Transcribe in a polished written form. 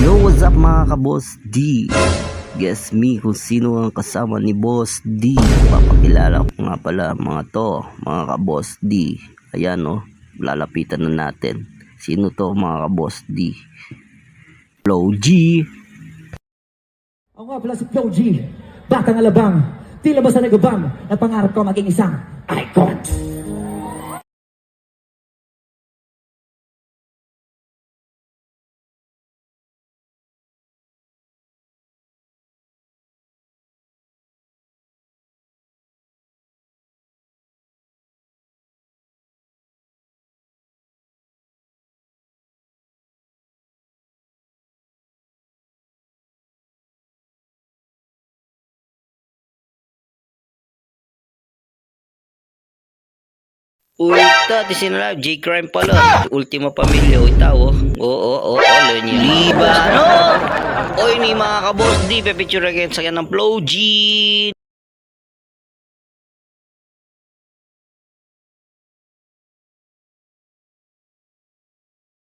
Yo, what's up mga ka-Boss D? Guess me kung sino ang kasama ni Boss D. Papakilala ko nga pala mga to, mga ka-Boss D. Ayan o, lalapitan na natin. Sino to mga ka-Boss D? Flow G. Ako nga pala si Flow G, batang alabang, tila ba sa nagabang, at pangarap ko maging isang icon. Ulta, di sinala, J-Crime pala. Ultima Pamilya, o tao. Oo, Libano! Oy, ni mga ka-Boss D, pepicture again sa yan ng Flow G.